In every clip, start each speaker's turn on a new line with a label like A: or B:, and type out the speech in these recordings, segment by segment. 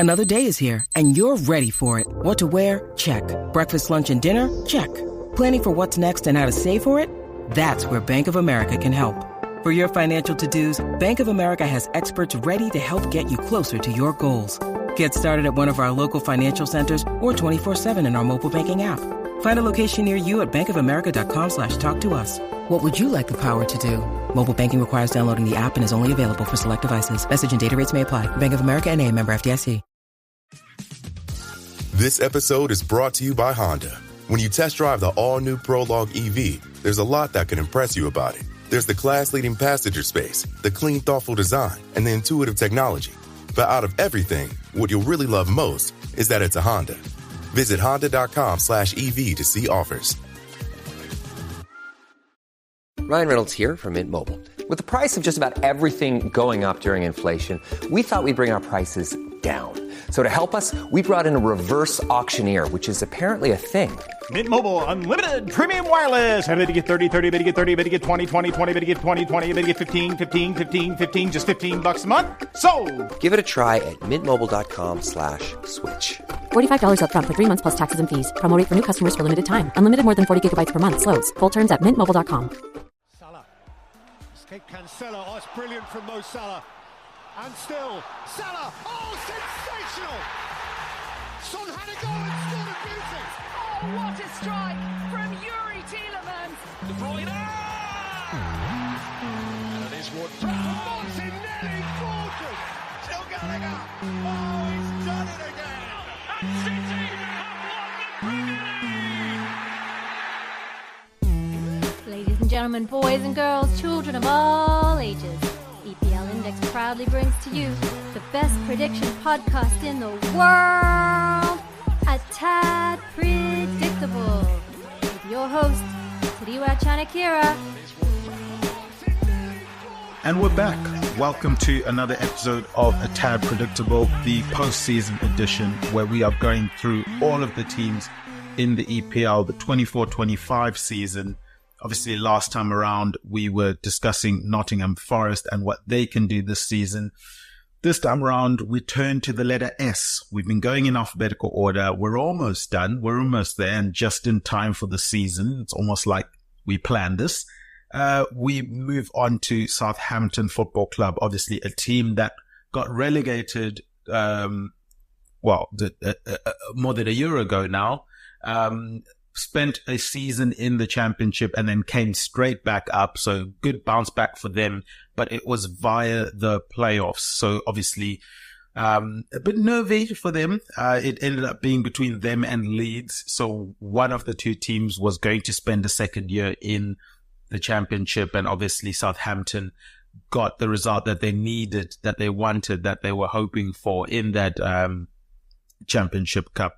A: Another day is here, and you're ready for it. What to wear? Check. Breakfast, lunch, and dinner? Check. Planning for what's next and how to save for it? That's where Bank of America can help. For your financial to-dos, Bank of America has experts ready to help get you closer to your goals. Get started at one of our local financial centers or 24/7 in our mobile banking app. Find a location near you at bankofamerica.com/talktous. What would you like the power to do? Mobile banking requires downloading the app and is only available for select devices. Message and data rates may apply. Bank of America N.A., member FDIC.
B: This episode is brought to you by Honda. When you test drive the all-new Prologue EV, there's a lot that can impress you about it. There's the class-leading passenger space, the clean, thoughtful design, and the intuitive technology. But out of everything, what you'll really love most is that it's a Honda. Visit honda.com/EV to see offers.
C: Ryan Reynolds here from Mint Mobile. With the price of just about everything going up during inflation, we thought we'd bring our prices down. So to help us, we brought in a reverse auctioneer, which is apparently a thing.
D: Mint Mobile Unlimited Premium Wireless. How to get 30, 30, bit to get 30, bit to get 20, 20, 20, bit to get 20, 20, bit to get 15, 15, 15, 15, just $15 a month? Sold!
C: Give it a try at mintmobile.com/switch.
E: $45 up front for 3 months plus taxes and fees. Promo rate for new customers for limited time. Unlimited more than 40 gigabytes per month. Slows full terms at mintmobile.com.
F: Salah. Escape Cancelo. Oh, it's brilliant from Mo Salah. And still, Salah. Oh, sensational! Son had a goal and scored a beauty.
G: Oh, what a strike from Yuri Tielemans. De Bruyne. And it is Wood.
F: Martinelli, gorgeous.
G: Still going up. Oh, he's done it again. And City have won the Premier League.
H: Ladies and gentlemen, boys and girls, children of all ages, EPL Index proudly brings to you the best prediction podcast in the world, A Tad Predictable, with your host, Tiriwa Chanakira.
I: And we're back. Welcome to another episode of A Tad Predictable, the postseason edition, where we are going through all of the teams in the EPL, the 24-25 season. Obviously, last time around, we were discussing Nottingham Forest and what they can do this season. This time around, we turn to the letter S. We've been going in alphabetical order. We're almost done. We're almost there and just in time for the season. It's almost like we planned this. We move on to Southampton Football Club, obviously a team that got relegated, more than a year ago now. Spent a season in the championship and then came straight back up. So good bounce back for them, but it was via the playoffs. So obviously, a bit nervy for them. It ended up being between them and Leeds. So one of the two teams was going to spend a second year in the championship. And obviously Southampton got the result that they needed, that they wanted, that they were hoping for in that, championship cup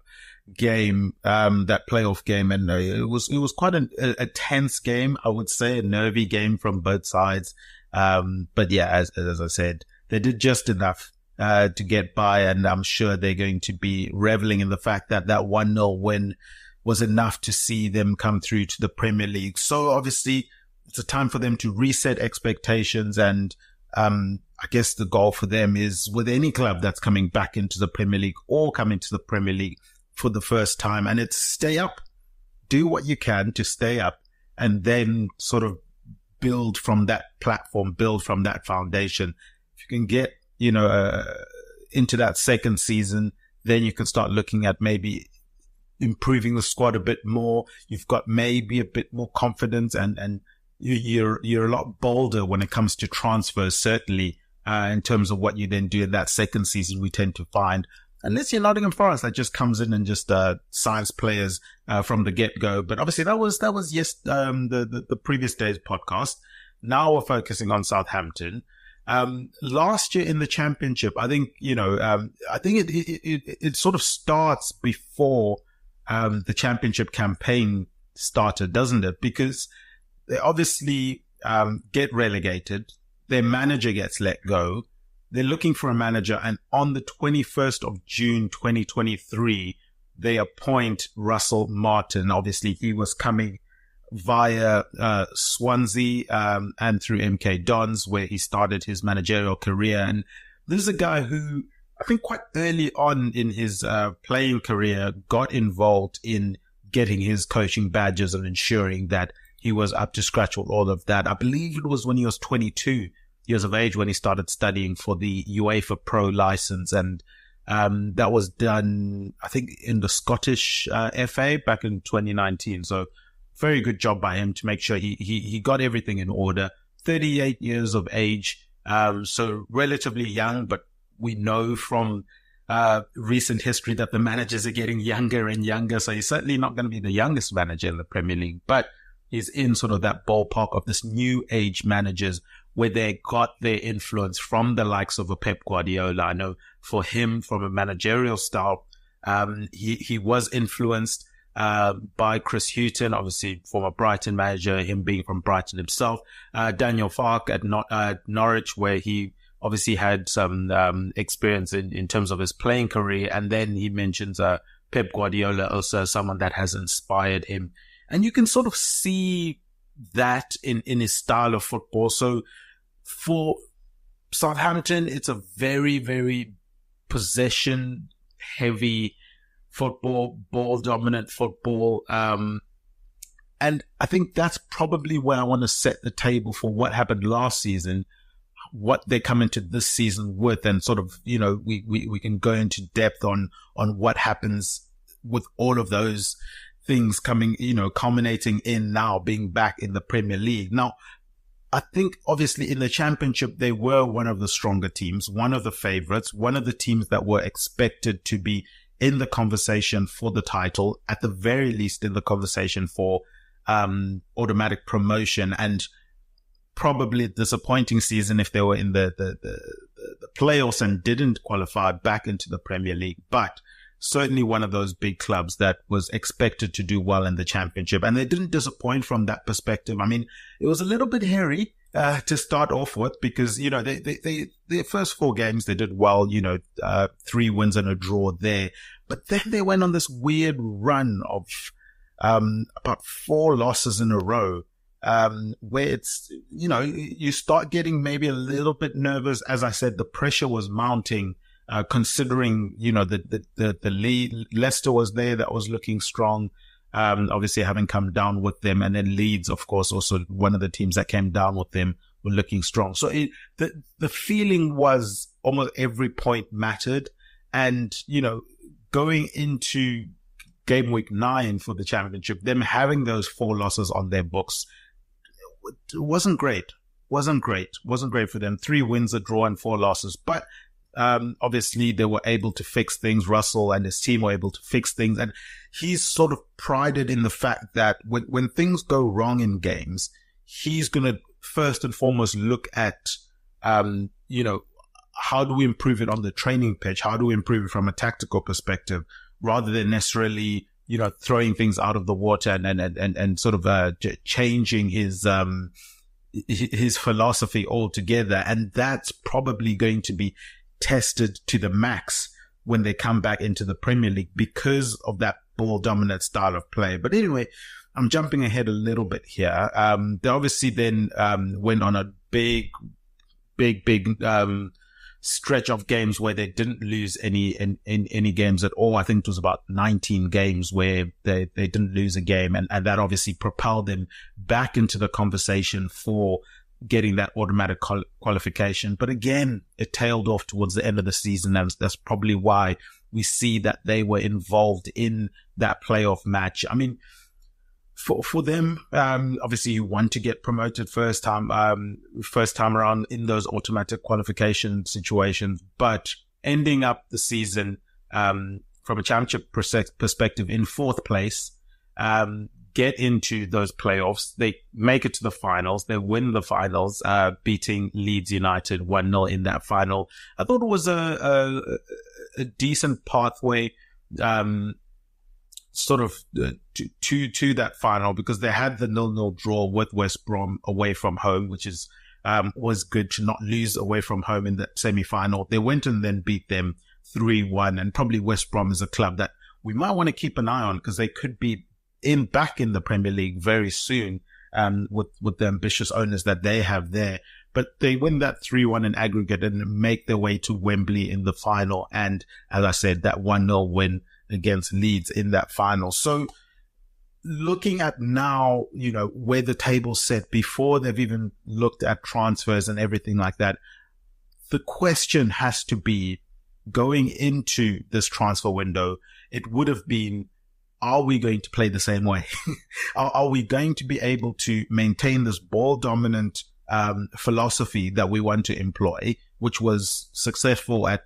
I: game, that playoff game. And it was quite a tense game, I would say, a nervy game from both sides. But yeah, as I said, they did just enough, to get by. And I'm sure they're going to be reveling in the fact that 1-0 win was enough to see them come through to the Premier League. So obviously it's a time for them to reset expectations. And, I guess the goal for them is with any club that's coming back into the Premier League or coming to the Premier League for the first time, and it's stay up, do what you can to stay up, and then sort of build from that platform, build from that foundation. If you can get, into that second season, then you can start looking at maybe improving the squad a bit more. You've got maybe a bit more confidence and you're a lot bolder when it comes to transfers, certainly, in terms of what you then do in that second season. We tend to find, unless you're Nottingham Forest that just comes in and just signs players from the get-go. But obviously that was the previous day's podcast. Now we're focusing on Southampton. Last year in the championship, I think, I think it sort of starts before the championship campaign started, doesn't it? Because they obviously get relegated. Their manager gets let go. They're looking for a manager. And on the 21st of June, 2023, they appoint Russell Martin. Obviously, he was coming via Swansea and through MK Dons, where he started his managerial career. And this is a guy who I think quite early on in his playing career, got involved in getting his coaching badges and ensuring that he was up to scratch with all of that. I believe it was when he was 22 years of age when he started studying for the UEFA Pro license. And that was done, I think, in the Scottish FA back in 2019. So very good job by him to make sure he got everything in order. 38 years of age, so relatively young, but we know from recent history that the managers are getting younger and younger. So he's certainly not going to be the youngest manager in the Premier League, but he's in sort of that ballpark of this new age managers where they got their influence from the likes of a Pep Guardiola. I know for him, from a managerial style, he was influenced by Chris Hughton, obviously former Brighton manager, him being from Brighton himself. Daniel Farke at Norwich, where he obviously had some experience in terms of his playing career. And then he mentions Pep Guardiola also as someone that has inspired him. And you can sort of see that in his style of football. So for Southampton, it's a very, very possession heavy football, ball dominant football. And I think that's probably where I want to set the table for what happened last season, what they come into this season with, and sort of, you know, we can go into depth on what happens with all of those things coming, you know, culminating in now being back in the Premier League. Now, I think obviously in the Championship, they were one of the stronger teams, one of the favorites, one of the teams that were expected to be in the conversation for the title, at the very least in the conversation for automatic promotion, and probably a disappointing season if they were in the playoffs and didn't qualify back into the Premier League. But certainly one of those big clubs that was expected to do well in the Championship. And they didn't disappoint from that perspective. I mean, it was a little bit hairy to start off with because, you know, their first 4 games, they did well, you know, 3 wins and a draw there. But then they went on this weird run of about 4 losses in a row, where it's, you know, you start getting maybe a little bit nervous. As I said, the pressure was mounting. Considering, you know, the lead, Leicester was there that was looking strong, obviously having come down with them. And then Leeds, of course, also one of the teams that came down with them were looking strong. So the feeling was almost every point mattered. And, you know, going into game week 9 for the Championship, them having those 4 losses on their books, it wasn't great. Wasn't great for them. 3 wins, a draw and 4 losses. But obviously they were able to fix things. Russell and his team were able to fix things. And he's sort of prided in the fact that when things go wrong in games, he's going to first and foremost look at, you know, how do we improve it on the training pitch? How do we improve it from a tactical perspective rather than necessarily, you know, throwing things out of the water and sort of, changing his philosophy altogether. And that's probably going to be tested to the max when they come back into the Premier League because of that ball dominant style of play. But anyway, I'm jumping ahead a little bit here. They obviously then went on a big stretch of games where they didn't lose any games at all. I think it was about 19 games where they didn't lose a game, and that obviously propelled them back into the conversation for getting that automatic qualification. But again, it tailed off towards the end of the season. That's probably why we see that they were involved in that playoff match. I mean, for them, obviously you want to get promoted first time around in those automatic qualification situations, but ending up the season, from a Championship perspective in 4th place, get into those playoffs. They make it to the finals. They win the finals, beating Leeds United 1-0 in that final. I thought it was a decent pathway, sort of to that final, because they had the 0-0 draw with West Brom away from home, which is was good to not lose away from home in that semi-final. They went and then beat them 3-1, and probably West Brom is a club that we might want to keep an eye on because they could be back in the Premier League very soon, with the ambitious owners that they have there. but they win that 3-1 in aggregate and make their way to Wembley in the final. And as I said, that 1-0 win against Leeds in that final. So looking at now, where the table's set before they've even looked at transfers and everything like that, the question has to be, going into this transfer window, it would have been, are we going to play the same way? Are we going to be able to maintain this ball dominant philosophy that we want to employ, which was successful at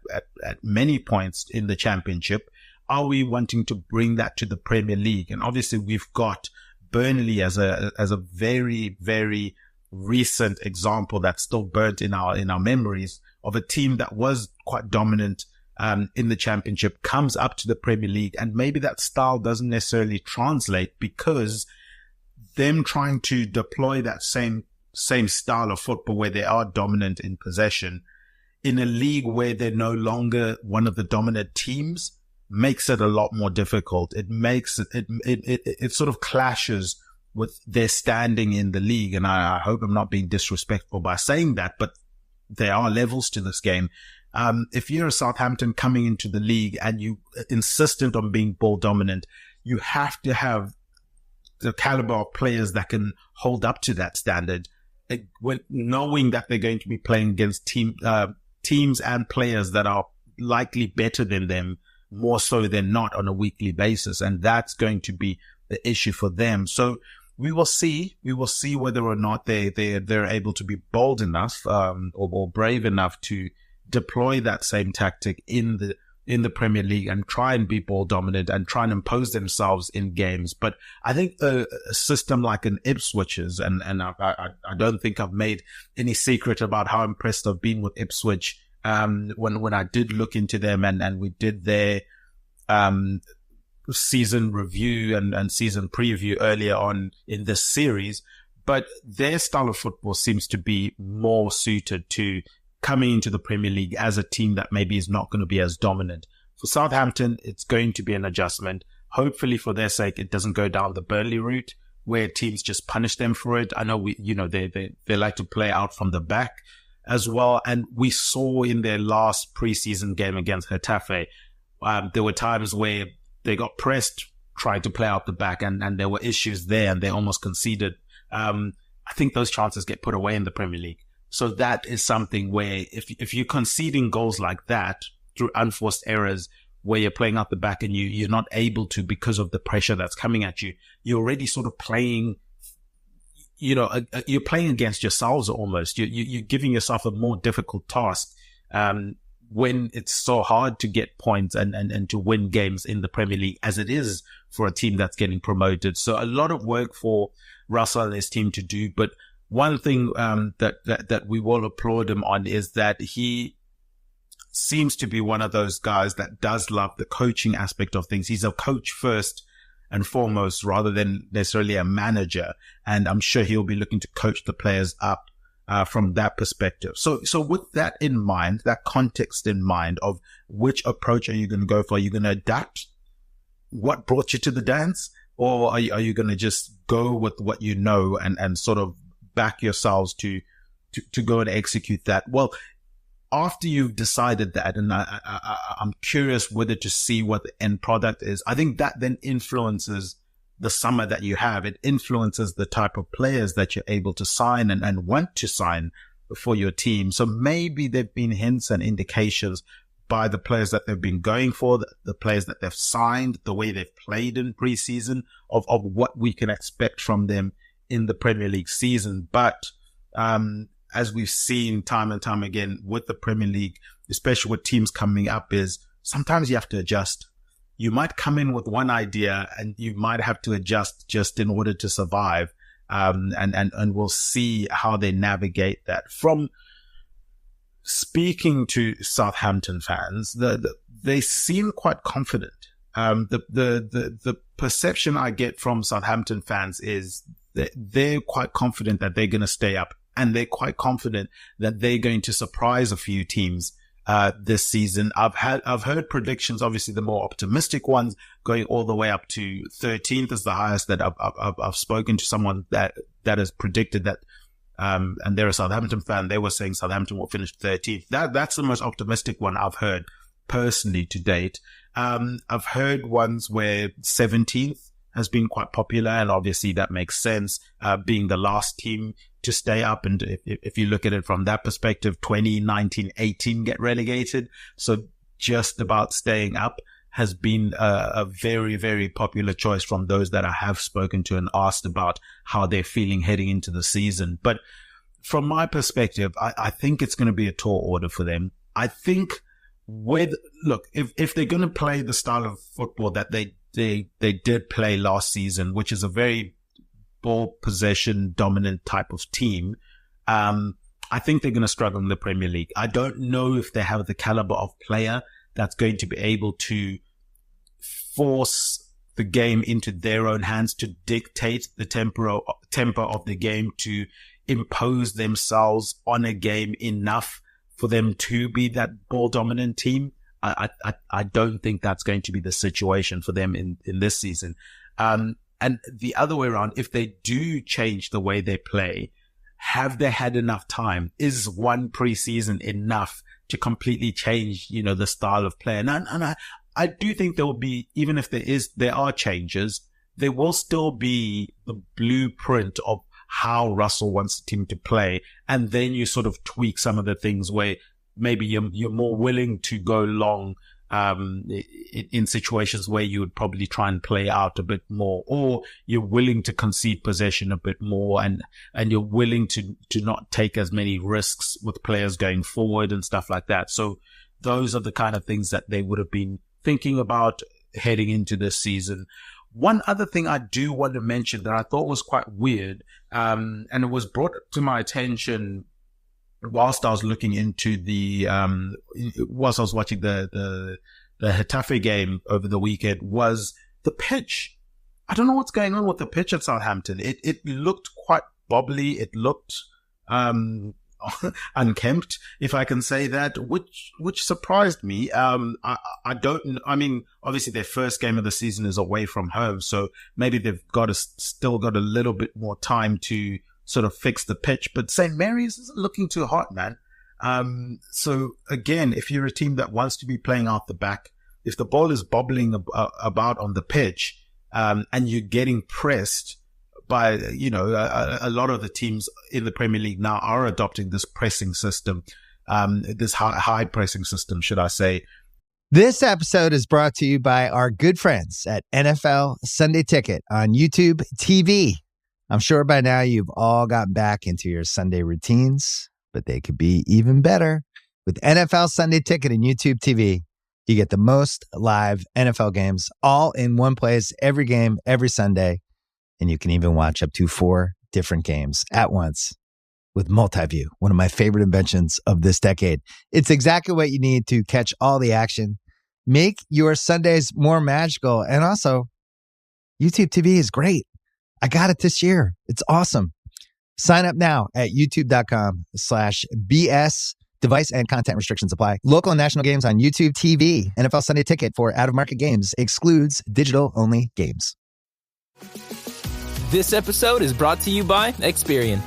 I: many points in the Championship? Are we wanting to bring that to the Premier League? And obviously we've got Burnley as a very, very recent example that's still burnt in our memories of a team that was quite dominant in the Championship, comes up to the Premier League, and maybe that style doesn't necessarily translate because them trying to deploy that same style of football where they are dominant in possession in a league where they're no longer one of the dominant teams makes it a lot more difficult. It makes it sort of clashes with their standing in the league. And I hope I'm not being disrespectful by saying that, but there are levels to this game. If you're a Southampton coming into the league and you insistent on being ball dominant, you have to have the caliber of players that can hold up to that standard, when knowing that they're going to be playing against teams and players that are likely better than them, more so than not, on a weekly basis. And that's going to be the issue for them. So we will see whether or not they're able to be bold enough, or brave enough to deploy that same tactic in the Premier League and try and be ball dominant and try and impose themselves in games. But I think a system like an Ipswich's, and I don't think I've made any secret about how impressed I've been with Ipswich, when I did look into them and we did their season review and season preview earlier on in this series. But their style of football seems to be more suited to coming into the Premier League as a team that maybe is not going to be as dominant. For Southampton, it's going to be an adjustment. Hopefully for their sake, it doesn't go down the Burnley route where teams just punish them for it. I know they like to play out from the back as well. And we saw in their last preseason game against Getafe, there were times where they got pressed, tried to play out the back, and there were issues there and they almost conceded. I think those chances get put away in the Premier League. So that is something where if you're conceding goals like that through unforced errors, where you're playing out the back and you're not able to because of the pressure that's coming at you, you're already sort of playing, you're playing against yourselves almost. You're giving yourself a more difficult task when it's so hard to get points and to win games in the Premier League as it is for a team that's getting promoted. So a lot of work for Russell and his team to do. But one thing that we will applaud him on is that he seems to be one of those guys that does love the coaching aspect of things. He's a coach first and foremost rather than necessarily a manager. And I'm sure he'll be looking to coach the players up from that perspective. So with that in mind, that context in mind of which approach are you going to go for? Are you going to adapt what brought you to the dance? Or are you going to just go with what you know and sort of back yourselves to go and execute that? Well, after you've decided that, and I'm curious whether to see what the end product is, I think that then influences the summer that you have. It influences the type of players that you're able to sign and want to sign for your team. So maybe there've been hints and indications by the players that they've been going for, the players that they've signed, the way they've played in preseason, of what we can expect from them in the Premier League season. But as we've seen time and time again with the Premier League, especially with teams coming up, is sometimes you have to adjust. You might come in with one idea and you might have to adjust just in order to survive. And we'll see how they navigate that. From speaking to Southampton fans, they seem quite confident. The perception I get from Southampton fans is that they're quite confident that they're going to stay up, and they're quite confident that they're going to surprise a few teams this season. I've heard predictions, obviously the more optimistic ones, going all the way up to 13th is the highest that I've spoken to someone that has predicted that and they're a Southampton fan, they were saying Southampton will finish 13th. That's the most optimistic one I've heard personally to date. I've heard ones where 17th has been quite popular, and obviously that makes sense, being the last team to stay up. And if you look at it from that perspective, 2019, 18 get relegated. So just about staying up has been a very, very popular choice from those that I have spoken to and asked about how they're feeling heading into the season. But from my perspective, I think it's going to be a tall order for them. I think if they're going to play the style of football that they did play last season, which is a very ball possession dominant type of team, I think they're going to struggle in the Premier League. I don't know if they have the caliber of player that's going to be able to force the game into their own hands, to dictate the tempo of the game, to impose themselves on a game enough for them to be that ball dominant team. I don't think that's going to be the situation for them in this season. And the other way around, if they do change the way they play, have they had enough time? Is one preseason enough to completely change, the style of play? And I do think there will be, even if there are changes, there will still be the blueprint of how Russell wants the team to play. And then you sort of tweak some of the things where maybe you're more willing to go long, in situations where you would probably try and play out a bit more, or you're willing to concede possession a bit more, and you're willing to not take as many risks with players going forward and stuff like that. So those are the kind of things that they would have been thinking about heading into this season. One other thing I do want to mention that I thought was quite weird, and it was brought to my attention whilst I was looking into whilst I was watching the Getafe game over the weekend, was the pitch. I don't know what's going on with the pitch at Southampton. It looked quite bobbly. It looked unkempt, if I can say that, which surprised me. I mean, obviously their first game of the season is away from home, so maybe they've still got a little bit more time to sort of fix the pitch, but St. Mary's isn't looking too hot, man. So again, if you're a team that wants to be playing out the back, if the ball is bobbling about on the pitch, and you're getting pressed by, a lot of the teams in the Premier League now are adopting this pressing system, this high pressing system, should I say.
J: This episode is brought to you by our good friends at NFL Sunday Ticket on YouTube TV. I'm sure by now you've all gotten back into your Sunday routines, but they could be even better. With NFL Sunday Ticket and YouTube TV, you get the most live NFL games all in one place, every game, every Sunday. And you can even watch up to 4 different games at once with multi-view, one of my favorite inventions of this decade. It's exactly what you need to catch all the action, make your Sundays more magical, and also YouTube TV is great. I got it this year. It's awesome. Sign up now at youtube.com/BS. Device and content restrictions apply. Local and national games on YouTube TV. NFL Sunday Ticket for out-of-market games. Excludes digital-only games.
K: This episode is brought to you by Experian.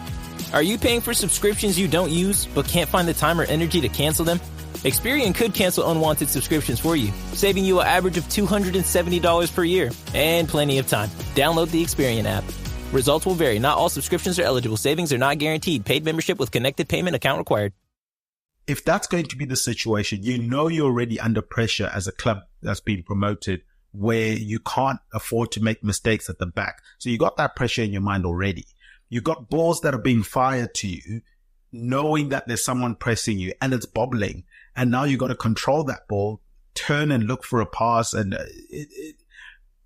K: Are you paying for subscriptions you don't use but can't find the time or energy to cancel them? Experian could cancel unwanted subscriptions for you, saving you an average of $270 per year and plenty of time. Download the Experian app. Results will vary. Not all subscriptions are eligible. Savings are not guaranteed. Paid membership with connected payment account required.
I: If that's going to be the situation, you're already under pressure as a club that's been promoted, where you can't afford to make mistakes at the back. So you got that pressure in your mind already. You got balls that are being fired to you, knowing that there's someone pressing you and it's bobbling. And now you got to control that ball, turn and look for a pass. And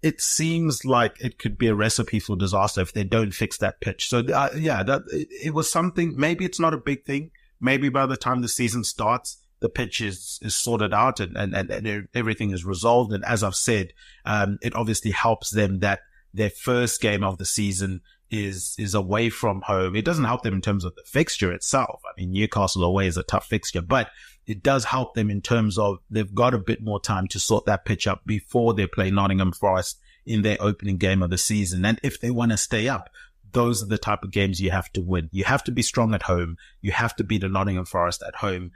I: it seems like it could be a recipe for disaster if they don't fix that pitch. So it was something. Maybe it's not a big thing. Maybe by the time the season starts, the pitch is sorted out and everything is resolved. And as I've said, it obviously helps them that their first game of the season is away from home. It doesn't help them in terms of the fixture itself. I mean, Newcastle away is a tough fixture, but it does help them in terms of they've got a bit more time to sort that pitch up before they play Nottingham Forest in their opening game of the season. And if they want to stay up, those are the type of games you have to win. You have to be strong at home. You have to beat the Nottingham Forest at home.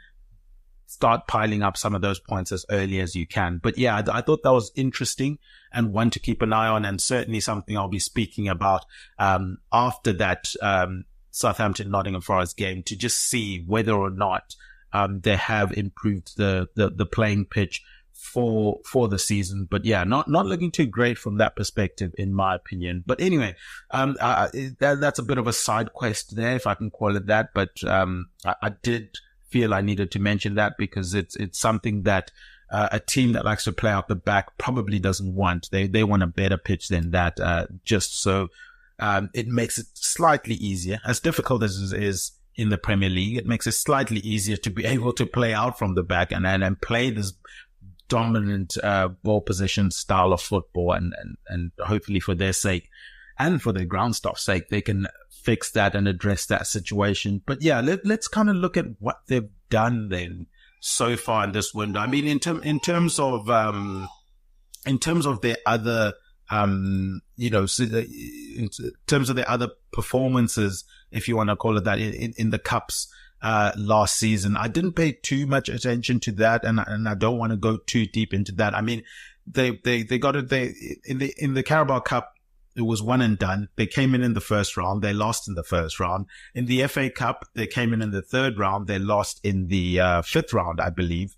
I: Start piling up some of those points as early as you can. But yeah, I thought that was interesting and one to keep an eye on, and certainly something I'll be speaking about after that Southampton Nottingham Forest game, to just see whether or not they have improved the playing pitch for the season. But yeah, not looking too great from that perspective, in my opinion. But anyway, that's a bit of a side quest there, if I can call it that. But I did feel I needed to mention that because it's something that a team that likes to play out the back probably doesn't want. They want a better pitch than that, just so it makes it slightly easier. As difficult as it is in the Premier League, it makes it slightly easier to be able to play out from the back and play this dominant ball possession style of football, and hopefully for their sake and for the ground staff's sake, they can fix that and address that situation. But yeah, let's kind of look at what they've done then so far in this window. I mean, in terms of their other in terms of their other performances, if you want to call it that, in the cups last season, I didn't pay too much attention to that, and I don't want to go too deep into that. I mean, they got it. In the Carabao Cup, it was one and done. They came in the first round. They lost in the first round. In the FA Cup, they came in the third round. They lost in the fifth round, I believe.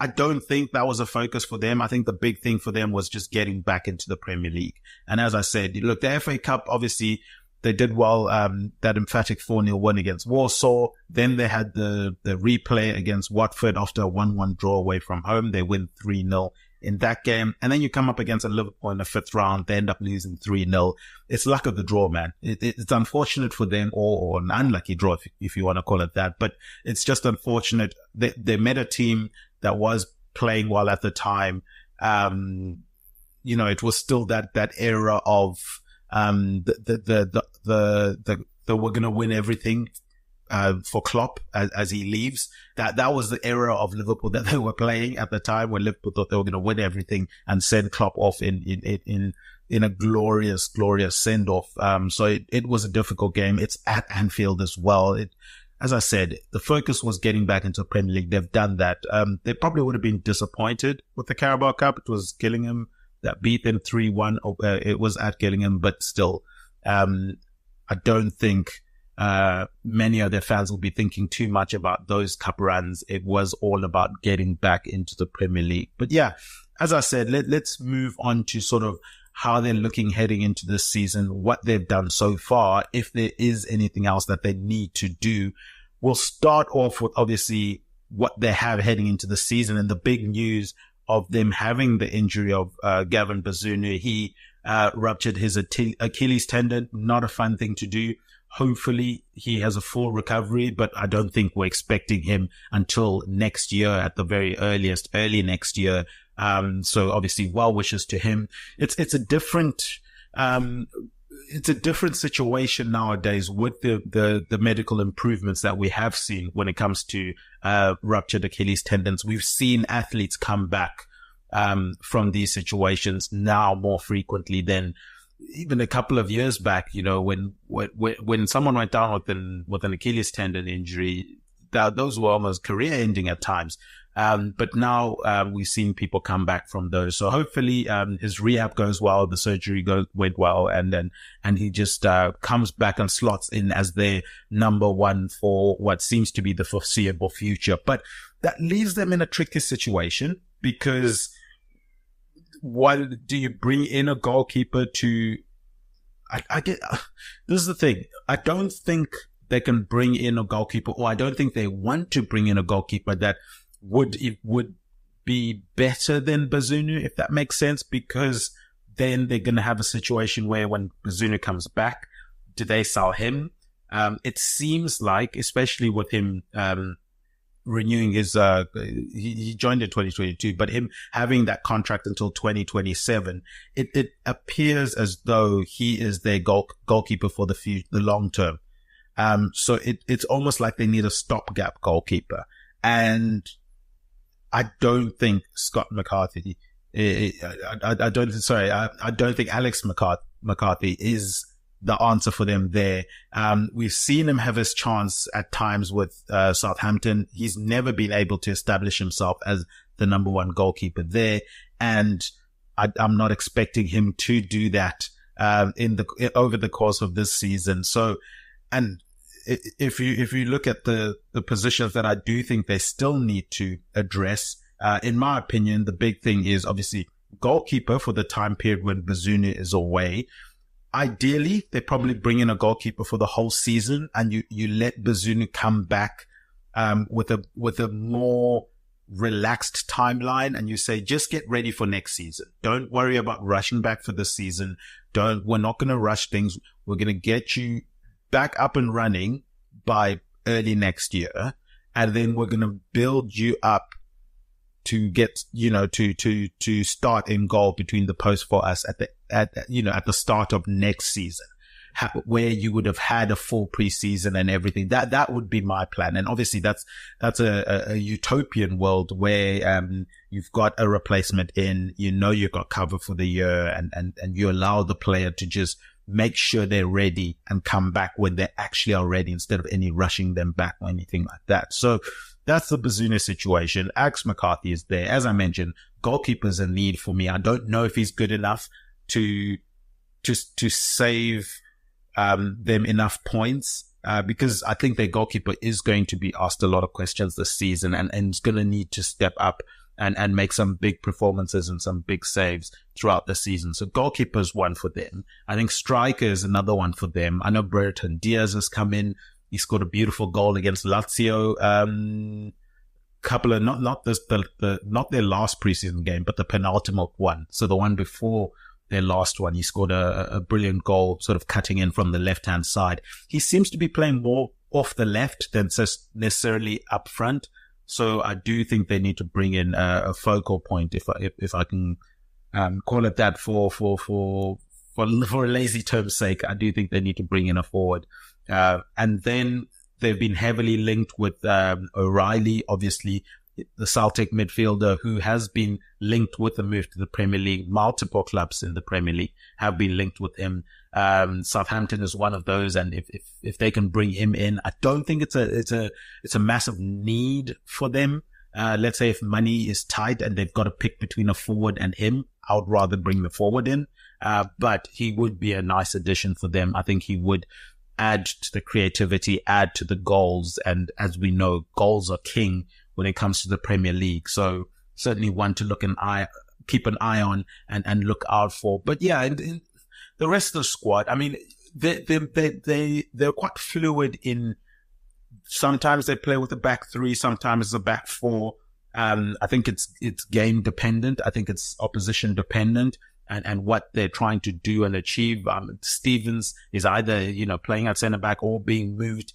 I: I don't think that was a focus for them. I think the big thing for them was just getting back into the Premier League. And as I said, look, the FA Cup, obviously, they did well, that emphatic 4-0 win against Warsaw. Then they had the replay against Watford after a 1-1 draw away from home. They win 3-0 in that game. And then you come up against a Liverpool in the fifth round. They end up losing 3-0. It's luck of the draw, man. It's unfortunate for them, or an unlucky draw, if you want to call it that. But it's just unfortunate. They met a team that was playing well at the time. It was still that era of, the we're going to win everything, for Klopp as he leaves. That was the era of Liverpool that they were playing at the time, when Liverpool thought they were going to win everything and send Klopp off in a glorious send off. So it was a difficult game. It's at Anfield as well. As I said, the focus was getting back into Premier League. They've done that. They probably would have been disappointed with the Carabao Cup. It was Gillingham that beat them 3-1. It was at Gillingham, but still, I don't think many of their fans will be thinking too much about those cup runs. It was all about getting back into the Premier League. But yeah, as I said, let's move on to sort of how they're looking heading into this season, what they've done so far, if there is anything else that they need to do. We'll start off with obviously what they have heading into the season, and the big news of them having the injury of Gavin Bazunu. He ruptured his Achilles tendon. Not a fun thing to do. Hopefully he has a full recovery, but I don't think we're expecting him until next year at the very earliest, early next year. So obviously well wishes to him. It's a different situation nowadays with the medical improvements that we have seen when it comes to ruptured Achilles tendons. We've seen athletes come back from these situations now more frequently than even a couple of years back. When someone went down with an Achilles tendon injury, those were almost career ending at times. But now we've seen people come back from those. So hopefully his rehab goes well, the surgery went well, and he just comes back and slots in as their number one for what seems to be the foreseeable future. But that leaves them in a tricky situation, because what do you bring in a goalkeeper to? This is the thing. I don't think they can bring in a goalkeeper, or I don't think they want to bring in a goalkeeper that would be better than Bazunu, if that makes sense, because then they're going to have a situation where when Bazunu comes back, do they sell him? It seems like, especially with him renewing his, he joined in 2022, but him having that contract until 2027, it appears as though he is their goalkeeper for the long term. So it's almost like they need a stopgap goalkeeper. And I don't think Scott McCarthy I don't think Alex McCarthy is the answer for them there. We've seen him have his chance at times with Southampton. He's never been able to establish himself as the number one goalkeeper there, and I'm not expecting him to do that over the course of this season. So, and if you look at the positions that I do think they still need to address, in my opinion, the big thing is obviously goalkeeper for the time period when Bazunu is away. Ideally, they probably bring in a goalkeeper for the whole season, and you let Bazunu come back with a more relaxed timeline, and you say, just get ready for next season. Don't worry about rushing back for this season. We're not going to rush things. We're going to get you back up and running by early next year, and then we're going to build you up to get, to start in goal between the posts for us at the start of next season, where you would have had a full preseason and everything. That would be my plan. And obviously that's a utopian world where, you've got a replacement in, you've got cover for the year, and you allow the player to just make sure they're ready and come back when they actually are ready, instead of any rushing them back or anything like that. So that's the Bazunu situation. Alex McCarthy is there. As I mentioned, goalkeeper's a need for me. I don't know if he's good enough to save them enough points, because I think their goalkeeper is going to be asked a lot of questions this season, and is going to need to step up and make some big performances and some big saves throughout the season. So goalkeeper is one for them. I think striker is another one for them. I know Brereton Diaz has come in. He scored a beautiful goal against Lazio. Couple of not their last preseason game, but the penultimate one. So the one before their last one, he scored a brilliant goal, sort of cutting in from the left-hand side. He seems to be playing more off the left than necessarily up front. So I do think they need to bring in a focal point, if I can call it that, for a lazy term's sake. I do think they need to bring in a forward. And then they've been heavily linked with O'Reilly, obviously the Celtic midfielder, who has been linked with the move to the Premier League. Multiple clubs in the Premier League have been linked with him. Southampton is one of those, and if they can bring him in, I don't think it's a massive need for them. Let's say if money is tight and they've got to pick between a forward and him, I would rather bring the forward in. But he would be a nice addition for them. I think he would add to the creativity, add to the goals. And as we know, goals are king when it comes to the Premier League. So certainly one to keep an eye on and look out for. But yeah, in the rest of the squad, I mean, they're quite fluid in, sometimes they play with a back three, sometimes it's a back four. I think it's game dependent. I think it's opposition dependent. And what they're trying to do and achieve. Stevens is either, playing at centre back or being moved,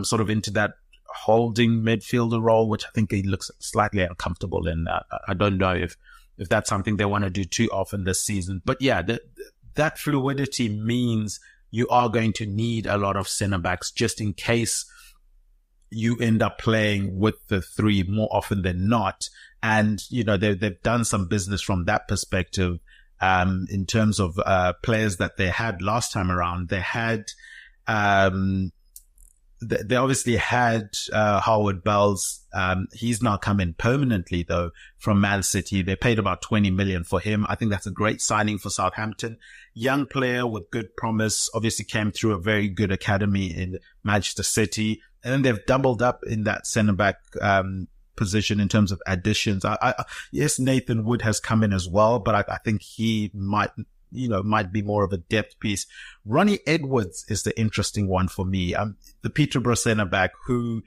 I: sort of into that holding midfielder role, which I think he looks slightly uncomfortable in. I don't know if that's something they want to do too often this season. But yeah, that fluidity means you are going to need a lot of centre backs just in case you end up playing with the three more often than not. And, they've done some business from that perspective. In terms of players that they had last time around, they obviously had Howard Bells. He's now come in permanently though from Man City. They paid about 20 million for him. I think that's a great signing for Southampton. Young player with good promise, obviously came through a very good academy in Manchester City. And then they've doubled up in that centre back position in terms of additions. Yes, Nathan Wood has come in as well, but I think he might be more of a depth piece. Ronnie Edwards is the interesting one for me. The Peterborough centre back, who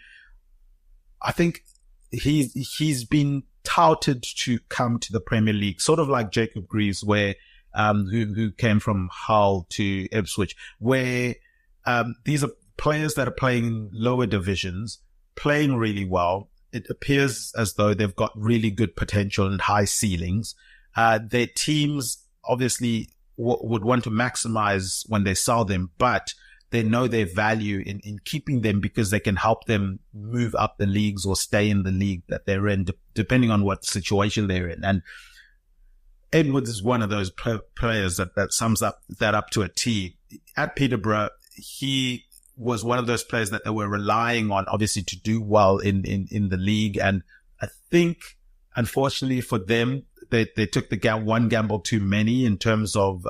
I: I think he's been touted to come to the Premier League, sort of like Jacob Greaves, where who came from Hull to Ipswich, where these are players that are playing in lower divisions, playing really well. It appears as though they've got really good potential and high ceilings. Their teams obviously would want to maximize when they sell them, but they know their value in keeping them because they can help them move up the leagues or stay in the league that they're in, depending on what situation they're in. And Edwards is one of those players that sums up to a T. At Peterborough, he was one of those players that they were relying on, obviously, to do well in the league. And I think, unfortunately for them, they took the one gamble too many in terms of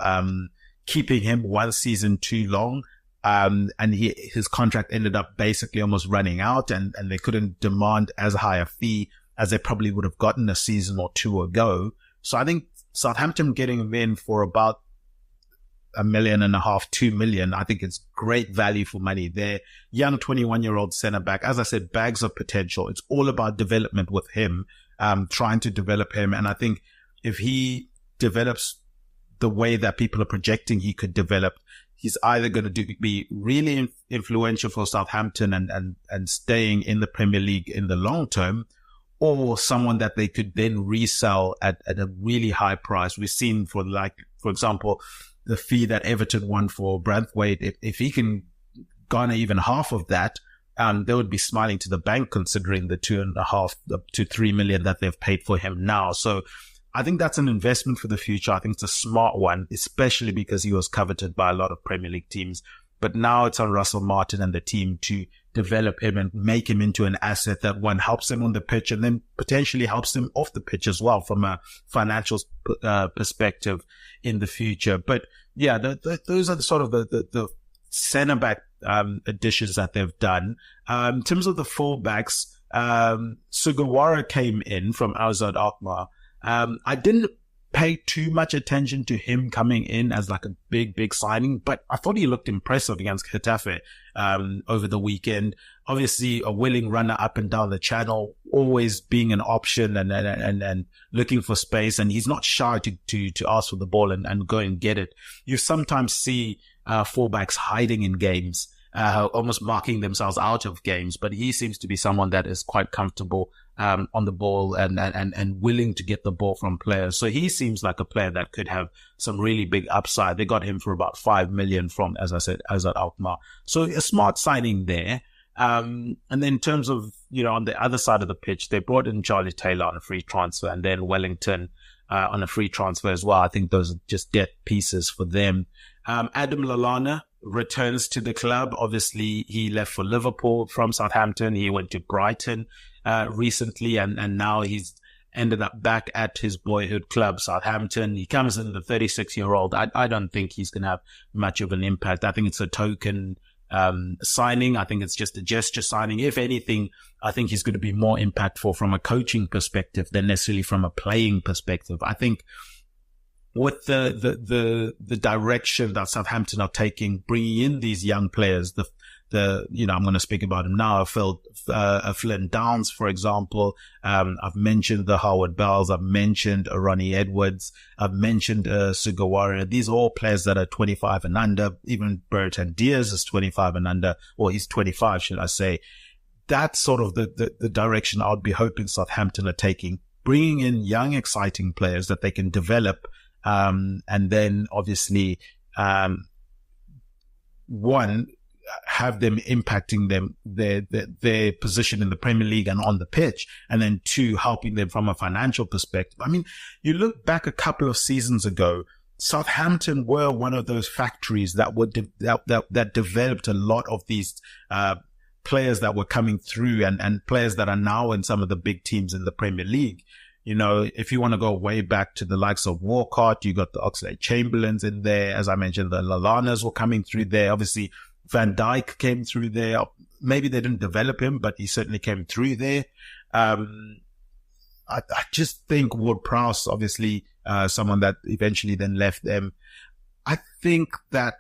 I: keeping him one season too long. And his contract ended up basically almost running out, and they couldn't demand as high a fee as they probably would have gotten a season or two ago. So I think Southampton getting him in for about $1.5 million, $2 million, I think it's great value for money. They're young 21-year-old centre back. As I said, bags of potential. It's all about development with him, trying to develop him. And I think if he develops the way that people are projecting he could develop, he's either going to be really influential for Southampton and staying in the Premier League in the long term, or someone that they could then resell at a really high price. We've seen for example, the fee that Everton won for Branthwaite. If he can garner even half of that, they would be smiling to the bank considering the 2.5 to 3 million that they've paid for him now. So I think that's an investment for the future. I think it's a smart one, especially because he was coveted by a lot of Premier League teams. But now it's on Russell Martin and the team to develop him and make him into an asset that, one, helps them on the pitch and then potentially helps them off the pitch as well from a financial perspective in the future. But yeah, those are the sort of the centre back additions that they've done. In terms of the fullbacks, Sugawara came in from Azad Alkmaar. I didn't pay too much attention to him coming in as like a big signing, but I thought he looked impressive against Getafe over the weekend. Obviously, a willing runner up and down the channel, always being an option and looking for space. And he's not shy to ask for the ball and go and get it. You sometimes see fullbacks hiding in games, almost marking themselves out of games, but he seems to be someone that is quite comfortable on the ball and willing to get the ball from players. So he seems like a player that could have some really big upside. They got him for about 5 million from, as I said, Azad Alkmaar. So a smart signing there. And then in terms of, on the other side of the pitch, they brought in Charlie Taylor on a free transfer and then Wellington on a free transfer as well. I think those are just depth pieces for them. Adam Lallana returns to the club. Obviously, he left for Liverpool from Southampton. He went to Brighton recently, and now he's ended up back at his boyhood club, Southampton. He comes in, the 36-year-old. I don't think he's going to have much of an impact. I think it's a token signing. I think it's just a gesture signing. If anything, I think he's going to be more impactful from a coaching perspective than necessarily from a playing perspective. I think with the direction that Southampton are taking, bringing in these young players, I'm going to speak about him now. Flynn Downs, for example. I've mentioned the Howard Bells. I've mentioned Ronnie Edwards. I've mentioned Sugawara. These are all players that are 25 and under. Even Bertrand Diaz is 25 and under, or he's 25, should I say. That's sort of the direction I'd be hoping Southampton are taking, bringing in young, exciting players that they can develop. And then obviously, one, have them impacting their position in the Premier League and on the pitch. And then two, helping them from a financial perspective. I mean, you look back a couple of seasons ago, Southampton were one of those factories that developed a lot of these, players that were coming through and players that are now in some of the big teams in the Premier League. If you want to go way back to the likes of Walcott, you got the Oxlade-Chamberlains in there. As I mentioned, the Lallanas were coming through there. Obviously, Van Dijk came through there. Maybe they didn't develop him, but he certainly came through there. I just think Ward-Prowse, obviously, someone that eventually then left them. I think that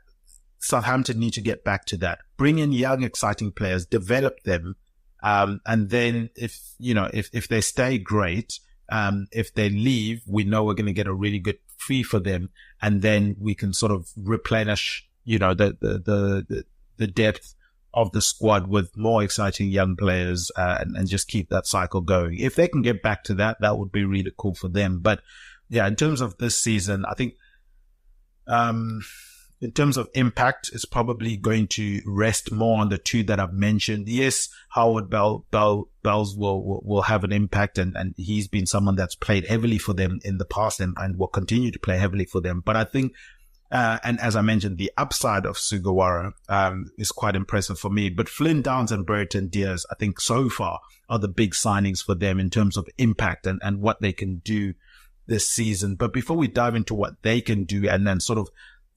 I: Southampton need to get back to that. Bring in young, exciting players, develop them. And then if they stay, great. If they leave, we know we're going to get a really good fee for them. And then we can sort of replenish, the depth of the squad with more exciting young players, and just keep that cycle going. If they can get back to that, that would be really cool for them. But yeah, in terms of this season, I think, in terms of impact, it's probably going to rest more on the two that I've mentioned. Yes, Howard Bells will have an impact, and he's been someone that's played heavily for them in the past and will continue to play heavily for them. But I think, and as I mentioned, the upside of Sugawara is quite impressive for me. But Flynn Downs and Brereton Diaz, I think so far are the big signings for them in terms of impact and what they can do this season. But before we dive into what they can do and then sort of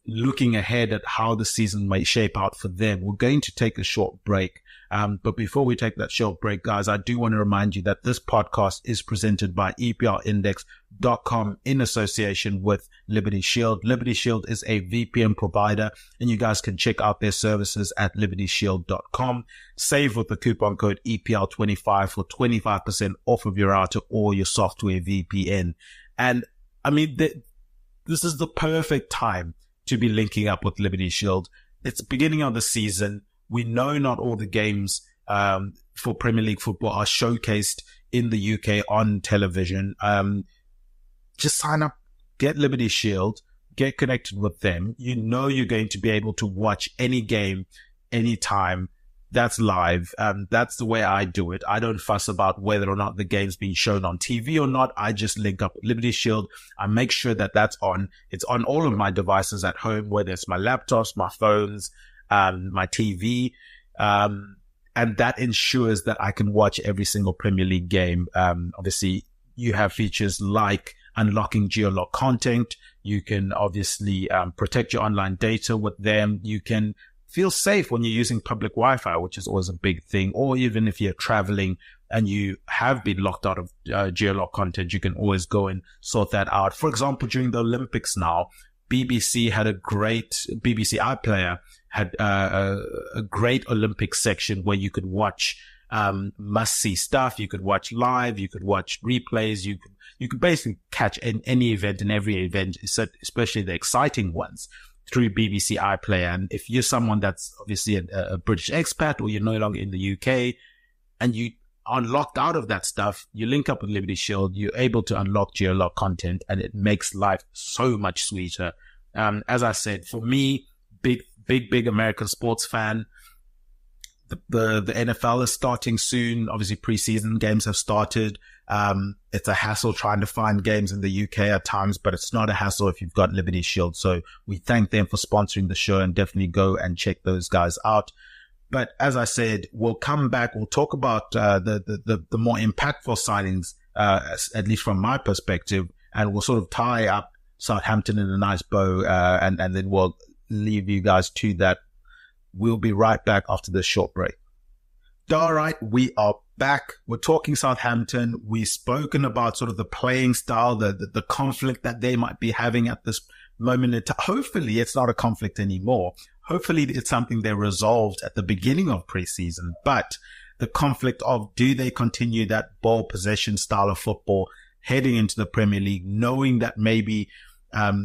I: looking ahead at how the season might shape out for them, we're going to take a short break. But before we take that short break, guys, I do want to remind you that this podcast is presented by EPLindex.com in association with Liberty Shield. Liberty Shield is a VPN provider, and you guys can check out their services at libertyshield.com. Save with the coupon code EPL25 for 25% off of your router or your software VPN. And I mean, this is the perfect time to be linking up with Liberty Shield. It's the beginning of the season. We know not all the games for Premier League football are showcased in the UK on television. Just sign up, get Liberty Shield, get connected with them. You know you're going to be able to watch any game, anytime. That's live. That's the way I do it. I don't fuss about whether or not the game's being shown on TV or not. I just link up with Liberty Shield. I make sure that that's on. It's on all of my devices at home, whether it's my laptops, my phones, my TV. And that ensures that I can watch every single Premier League game. Obviously, you have features like unlocking geolock content. You can obviously protect your online data with them. You can feel safe when you're using public Wi-Fi, which is always a big thing. Or even if you're traveling and you have been locked out of geolock content, you can always go and sort that out. For example, during the Olympics now, BBC iPlayer had a great Olympic section where you could watch must-see stuff. You could watch live, you could watch replays, you could basically catch any event and every event, especially the exciting ones, through BBC iPlayer. And if you're someone that's obviously a British expat, or you're no longer in the UK and you are locked out of that stuff, you link up with Liberty Shield, you're able to unlock geolock content, and it makes life so much sweeter. As I said, for me, big American sports fan. The NFL is starting soon. Obviously, preseason games have started. It's a hassle trying to find games in the UK at times, but it's not a hassle if you've got Liberty Shield. So we thank them for sponsoring the show, and definitely go and check those guys out. But as I said, we'll come back. We'll talk about the more impactful signings, at least from my perspective, and we'll sort of tie up Southampton in a nice bow, and then we'll leave you guys to that. We'll be right back after this short break. All right, we are back. We're talking Southampton. We've spoken about sort of the playing style, the conflict that they might be having at this moment in time. Hopefully it's not a conflict anymore. Hopefully it's something they resolved at the beginning of preseason. But the conflict of, do they continue that ball possession style of football heading into the Premier League, knowing that maybe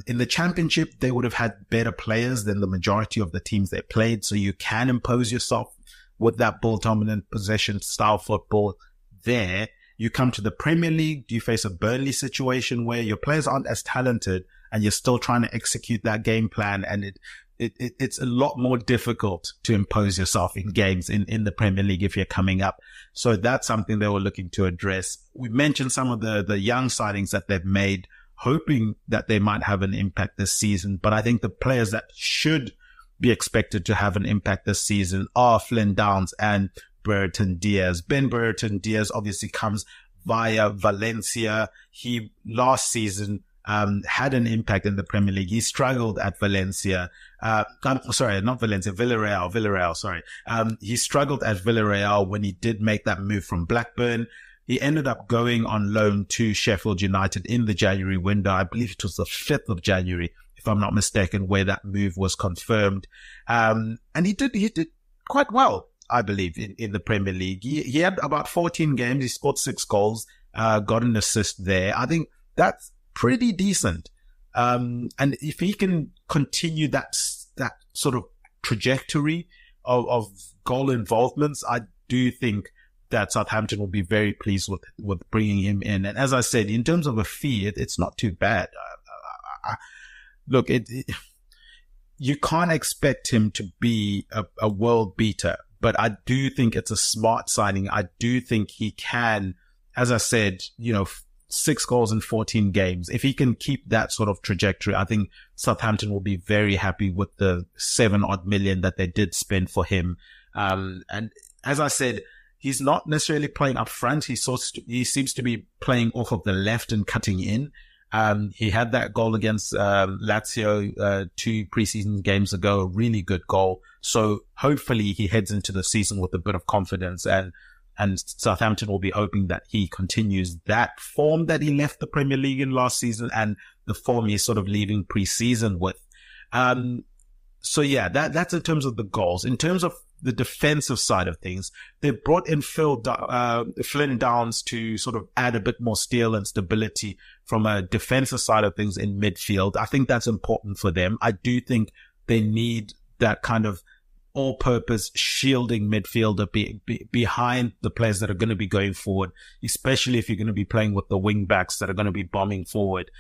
I: in the Championship they would have had better players than the majority of the teams they played, so you can impose yourself with that ball dominant possession style football there. You come to the Premier League, do you face a Burnley situation where your players aren't as talented and you're still trying to execute that game plan, and it's a lot more difficult to impose yourself in games in the Premier League if you're coming up. So that's something they were looking to address. We mentioned some of the young signings that they've made, hoping that they might have an impact this season. But I think the players that should be expected to have an impact this season are Flynn Downs and Brereton Diaz. Ben Brereton Diaz obviously comes via Valencia. He last season had an impact in the Premier League. He struggled at Valencia. Villarreal, sorry. He struggled at Villarreal when he did make that move from Blackburn. He ended up going on loan to Sheffield United in the January window. I believe it was the 5th of January, if I'm not mistaken, where that move was confirmed. And he did quite well, I believe, in the Premier League. He had about 14 games. He scored 6 goals, got an assist there. I think that's pretty decent. And if he can continue that sort of trajectory of goal involvements, I do think that Southampton will be very pleased with bringing him in. And as I said, in terms of a fee, it's not too bad. Look, you can't expect him to be a world beater, but I do think it's a smart signing. I do think he can, as I said, 6 goals in 14 games. If he can keep that sort of trajectory, I think Southampton will be very happy with the 7 odd million that they did spend for him. And as I said, he's not necessarily playing up front. He seems to be playing off of the left and cutting in. He had that goal against Lazio 2 preseason games ago, a really good goal. So hopefully he heads into the season with a bit of confidence, and Southampton will be hoping that he continues that form that he left the Premier League in last season and the form he's sort of leaving preseason with. So yeah, that's in terms of the goals. In terms of the defensive side of things, they brought in Flynn Downs to sort of add a bit more steel and stability from a defensive side of things in midfield. I think that's important for them. I do think they need that kind of all-purpose shielding midfielder behind the players that are going to be going forward, especially if you're going to be playing with the wing backs that are going to be bombing forward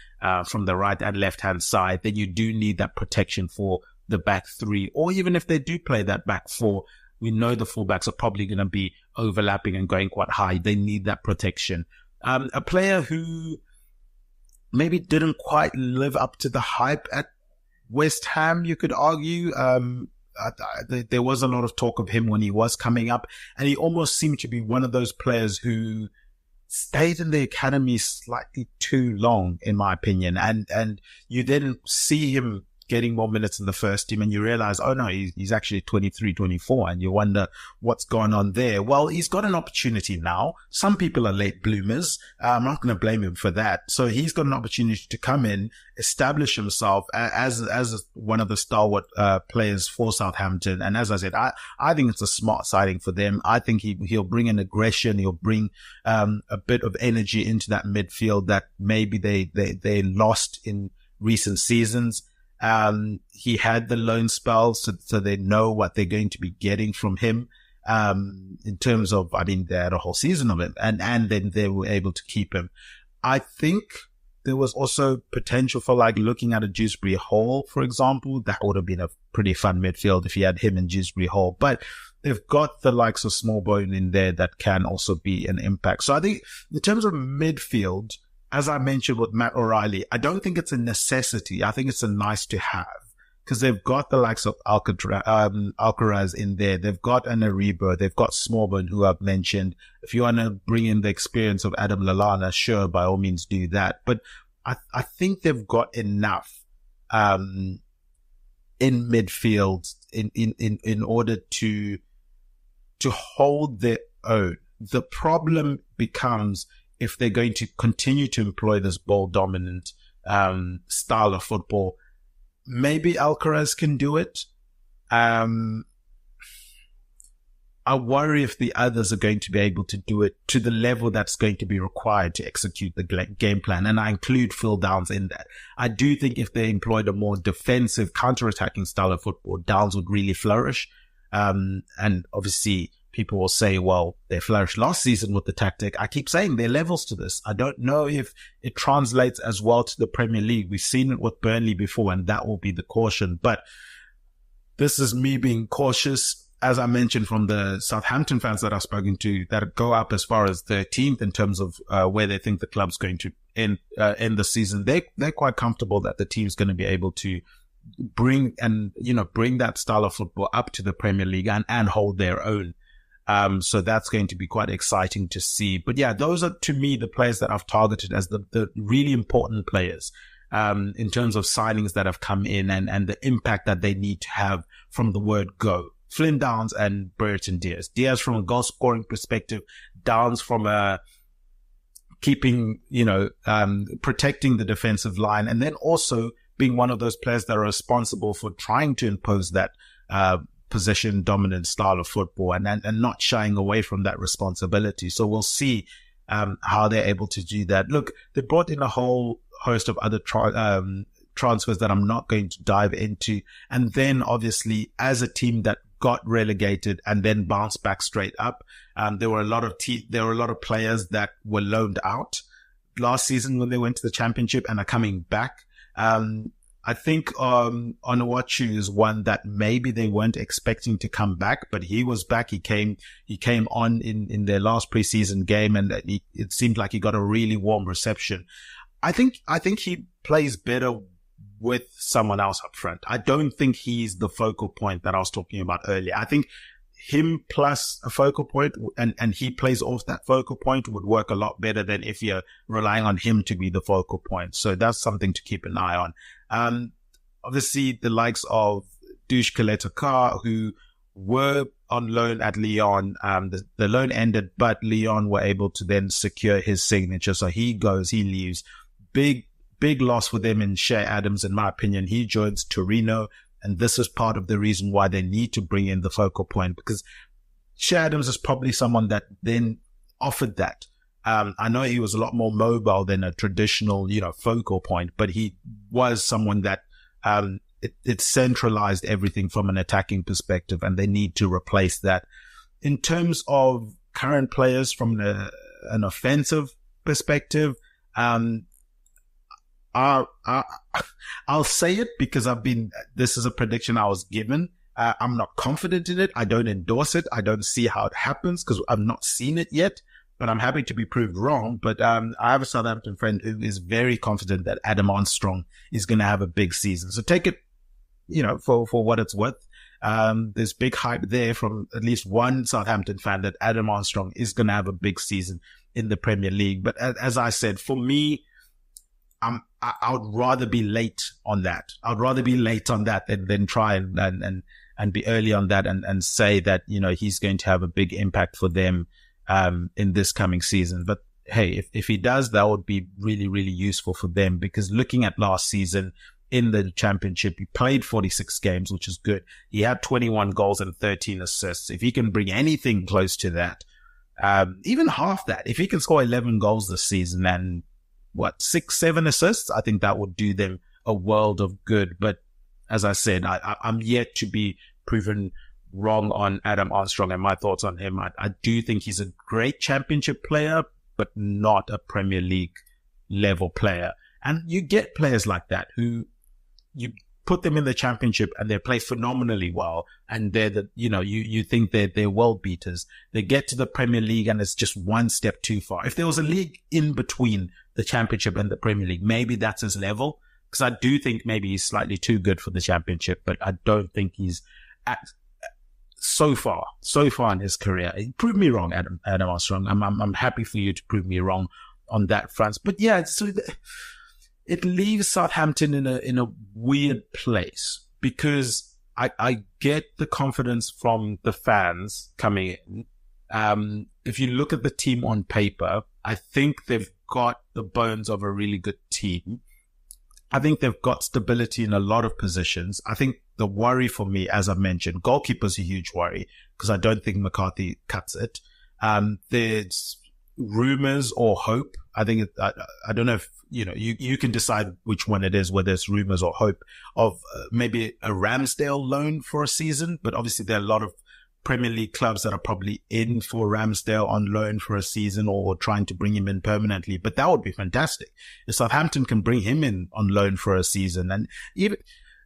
I: from the right and left-hand side. Then you do need that protection for the back 3, or even if they do play that back 4, we know the fullbacks are probably going to be overlapping and going quite high. They need that protection. A player who maybe didn't quite live up to the hype at West Ham, you could argue. There was a lot of talk of him when he was coming up, and he almost seemed to be one of those players who stayed in the academy slightly too long, in my opinion. And you then see him getting more minutes in the first team and you realize, oh no, he's actually 23, 24, and you wonder what's going on there. Well, he's got an opportunity now. Some people are late bloomers. I'm not going to blame him for that. So he's got an opportunity to come in, establish himself as one of the stalwart players for Southampton. And as I said, I think it's a smart signing for them. I think he'll bring an aggression. He'll bring a bit of energy into that midfield that maybe they lost in recent seasons. He had the loan spells, so they know what they're going to be getting from him. In terms of, I mean, they had a whole season of it, and then they were able to keep him. I think there was also potential for like looking at a Dewsbury Hall, for example. That would have been a pretty fun midfield if you had him and Dewsbury Hall, but they've got the likes of Smallbone in there that can also be an impact. So I think in terms of midfield, as I mentioned with Matt O'Reilly, I don't think it's a necessity. I think it's a nice to have because they've got the likes of Alcaraz in there. They've got an Aribo. They've got Smallbone, who I've mentioned. If you want to bring in the experience of Adam Lallana, sure, by all means do that. But I think they've got enough in midfield in order to hold their own. The problem becomes if they're going to continue to employ this ball-dominant style of football. Maybe Alcaraz can do it. I worry if the others are going to be able to do it to the level that's going to be required to execute the game plan. And I include Phil Downs in that. I do think if they employed a more defensive, counter-attacking style of football, Downs would really flourish. And obviously, people will say, well, they flourished last season with the tactic. I keep saying there are levels to this. I don't know if it translates as well to the Premier League. We've seen it with Burnley before, and that will be the caution. But this is me being cautious. As I mentioned, from the Southampton fans that I've spoken to that go up as far as 13th in terms of where they think the club's going to end the season, they're quite comfortable that the team's going to be able to bring that style of football up to the Premier League and hold their own. So that's going to be quite exciting to see. But yeah, those are to me the players that I've targeted as the really important players in terms of signings that have come in and the impact that they need to have from the word go. Flynn Downs and Brereton Diaz. Diaz from a goal scoring perspective, Downs from a keeping, protecting the defensive line, and then also being one of those players that are responsible for trying to impose that possession dominant style of football and not shying away from that responsibility. So we'll see how they're able to do that. Look, they brought in a whole host of other transfers that I'm not going to dive into. And then obviously as a team that got relegated and then bounced back straight up, there were a lot of players that were loaned out last season when they went to the championship and are coming back. I think Onuachu is one that maybe they weren't expecting to come back, but he was back. He came on in their last preseason game, and it seemed like he got a really warm reception. I think he plays better with someone else up front. I don't think he's the focal point that I was talking about earlier. I think him plus a focal point and he plays off that focal point would work a lot better than if you're relying on him to be the focal point. So that's something to keep an eye on. Obviously the likes of Dush Kaleta-Kar, who were on loan at Lyon. The loan ended, but Lyon were able to then secure his signature. So he leaves. Big loss for them in Shea Adams, in my opinion. He joins Torino. And this is part of the reason why they need to bring in the focal point, because Shea Adams is probably someone that then offered that. I know he was a lot more mobile than a traditional, focal point, but he was someone that, it centralized everything from an attacking perspective, and they need to replace that. In terms of current players from an offensive perspective, I'll say it because this is a prediction I was given. I'm not confident in it. I don't endorse it. I don't see how it happens because I've not seen it yet, but I'm happy to be proved wrong. But, I have a Southampton friend who is very confident that Adam Armstrong is going to have a big season. So take it, for what it's worth. There's big hype there from at least one Southampton fan that Adam Armstrong is going to have a big season in the Premier League. But as I said, for me, I would rather be late on that. I'd rather be late on that than try and be early on that and say that, he's going to have a big impact for them, in this coming season. But hey, if he does, that would be really, really useful for them, because looking at last season in the championship, he played 46 games, which is good. He had 21 goals and 13 assists. If he can bring anything close to that, even half that, if he can score 11 goals this season and 6-7 assists, I think that would do them a world of good. But as I said, I'm yet to be proven wrong on Adam Armstrong and my thoughts on him. I do think he's a great championship player, but not a Premier League level player. And you get players like that who you put them in the championship and they play phenomenally well. And they're you think they're world beaters. They get to the Premier League and it's just one step too far. If there was a league in between the championship and the Premier League, maybe that's his level. Because I do think maybe he's slightly too good for the championship, but I don't think he's so far in his career. Prove me wrong, Adam Armstrong. I'm happy for you to prove me wrong on that front. But yeah, so it leaves Southampton in a weird place, because I get the confidence from the fans coming in. If you look at the team on paper, I think they've got the bones of a really good team. I think they've got stability in a lot of positions. I think the worry for me, as I mentioned, goalkeeper's a huge worry, because I don't think McCarthy cuts it. There's rumors or hope. I think I don't know if you can decide which one it is, whether it's rumors or hope of maybe a Ramsdale loan for a season. But obviously there are a lot of Premier League clubs that are probably in for Ramsdale on loan for a season or trying to bring him in permanently. But that would be fantastic if Southampton can bring him in on loan for a season. And even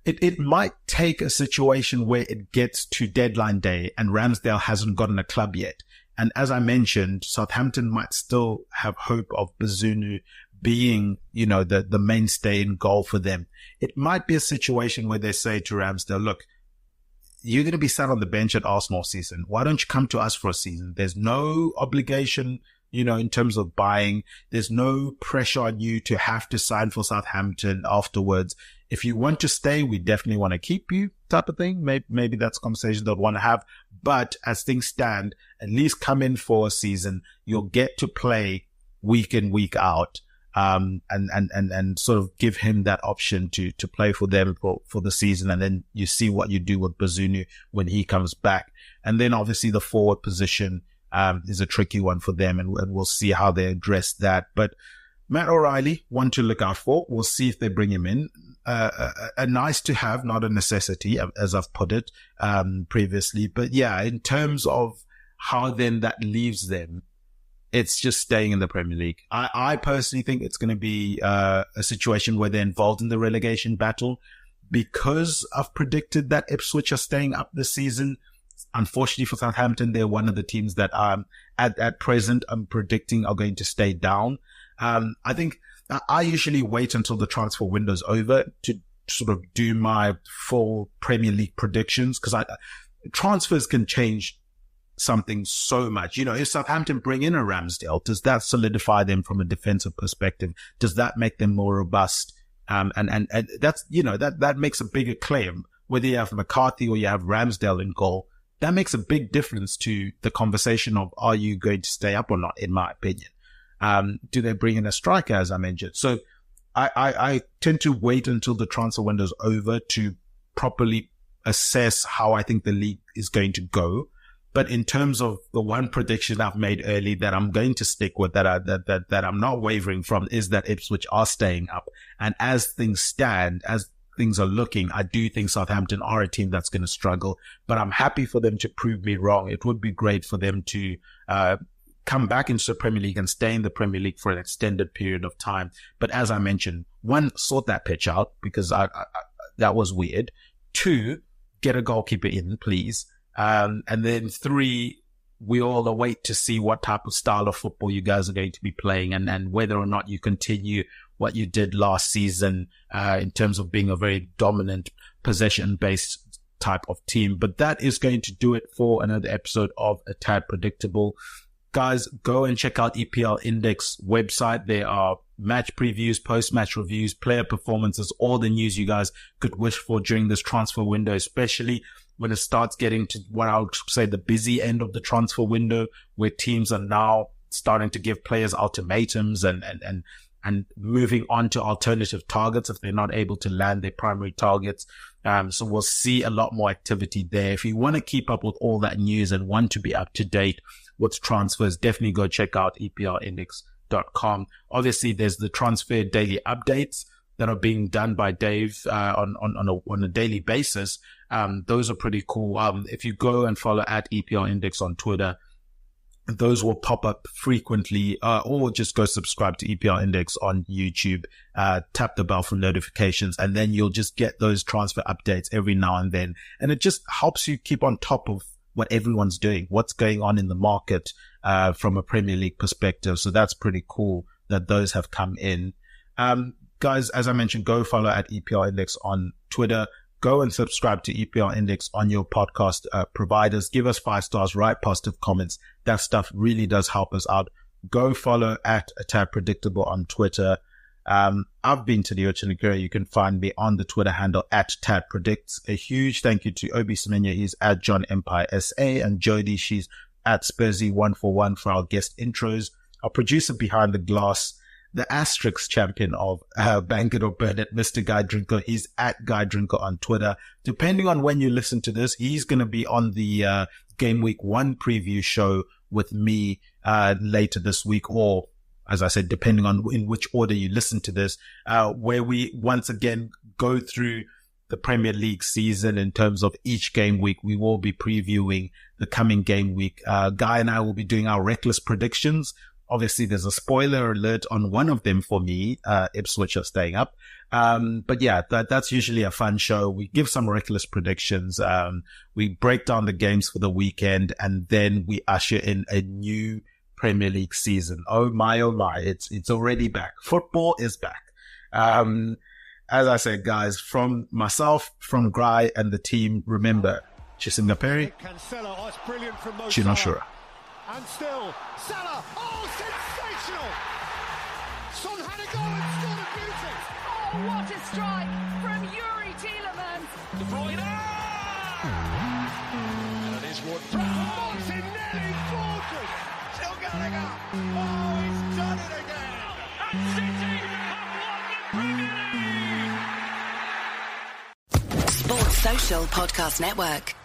I: it might take a situation where it gets to deadline day and Ramsdale hasn't gotten a club yet. And as I mentioned, Southampton might still have hope of Bazunu being, the mainstay in goal for them. It might be a situation where they say to Ramsdale, look, you're going to be sat on the bench at Arsenal season. Why don't you come to us for a season? There's no obligation, in terms of buying. There's no pressure on you to have to sign for Southampton afterwards. If you want to stay, we definitely want to keep you, type of thing. Maybe that's a conversation they'll want to have. But as things stand, at least come in for a season. You'll get to play week in, week out. And sort of give him that option to play for them for the season. And then you see what you do with Bazunu when he comes back. And then obviously the forward position, is a tricky one for them, and we'll see how they address that. But Matt O'Reilly, one to look out for. We'll see if they bring him in. A nice to have, not a necessity, as I've put it, previously. But yeah, in terms of how then that leaves them, it's just staying in the Premier League. I personally think it's going to be a situation where they're involved in the relegation battle. Because I've predicted that Ipswich are staying up this season. Unfortunately for Southampton, they're one of the teams that at present I'm predicting are going to stay down. I think I usually wait until the transfer window's over to sort of do my full Premier League predictions, because transfers can change something so much. If Southampton bring in a Ramsdale, does that solidify them from a defensive perspective? Does that make them more robust? And that's, that makes a bigger claim. Whether you have McCarthy or you have Ramsdale in goal, that makes a big difference to the conversation of, are you going to stay up or not, in my opinion. Do they bring in a striker, as I mentioned? So I tend to wait until the transfer window's over to properly assess how I think the league is going to go. But in terms of the one prediction I've made early that I'm going to stick with, that I'm not wavering from, is that Ipswich are staying up. And as things stand, as things are looking, I do think Southampton are a team that's going to struggle. But I'm happy for them to prove me wrong. It would be great for them to come back into the Premier League and stay in the Premier League for an extended period of time. But as I mentioned, one, sort that pitch out, because that was weird. Two, get a goalkeeper in, please. And then 3, we all await to see what type of style of football you guys are going to be playing, and whether or not you continue what you did last season, in terms of being a very dominant possession-based type of team. But that is going to do it for another episode of A Tad Predictable. Guys, go and check out EPL Index website. There are match previews, post-match reviews, player performances, all the news you guys could wish for during this transfer window, especially when it starts getting to what I would say the busy end of the transfer window, where teams are now starting to give players ultimatums and moving on to alternative targets if they're not able to land their primary targets. So we'll see a lot more activity there. If you want to keep up with all that news and want to be up to date with transfers, definitely go check out EPLindex.com. Obviously, there's the transfer daily updates that are being done by Dave on a daily basis. Those are pretty cool. If you go and follow at EPL Index on Twitter, those will pop up frequently, or just go subscribe to EPL Index on YouTube, tap the bell for notifications, and then you'll just get those transfer updates every now and then. And it just helps you keep on top of what everyone's doing, what's going on in the market, from a Premier League perspective. So that's pretty cool that those have come in. Guys, as I mentioned, go follow at EPL Index on Twitter. Go and subscribe to EPL Index on your podcast providers. Give us 5 stars, write positive comments. That stuff really does help us out. Go follow at A Tad Predictable on Twitter. I've been to the Ochinagura. You can find me on the Twitter handle at Tad Predicts. A huge thank you to Obi Semenya. He's at John Empire SA, and Jody, she's at Spursy141 for our guest intros. Our producer behind the glass, the asterisk champion of Bank It or Burn It, Mr. Guy Drinker. He's at Guy Drinker on Twitter. Depending on when you listen to this, he's going to be on the Game Week 1 preview show with me later this week, or as I said, depending on in which order you listen to this, where we once again go through the Premier League season in terms of each game week. We will be previewing the coming game week. Guy and I will be doing our reckless predictions. Obviously, there's a spoiler alert on one of them for me. Ipswich are staying up. But yeah, that's usually a fun show. We give some reckless predictions. We break down the games for the weekend, and then we usher in a new Premier League season. Oh my, it's already back. Football is back. As I said, guys, from myself, from Grai and the team, remember, Chisingaperi, Chinoshura.
F: And still, Salah, oh, sensational! Son had a goal and scored a beauty!
G: Oh, what a strike from Yuri Tielemans! De Bruyne! And it is Ward-Prowse!
F: Martinelli, gorgeous!
G: Still going up! Oh, he's done it again! And City have won the Premier League!
L: Sports Social Podcast Network.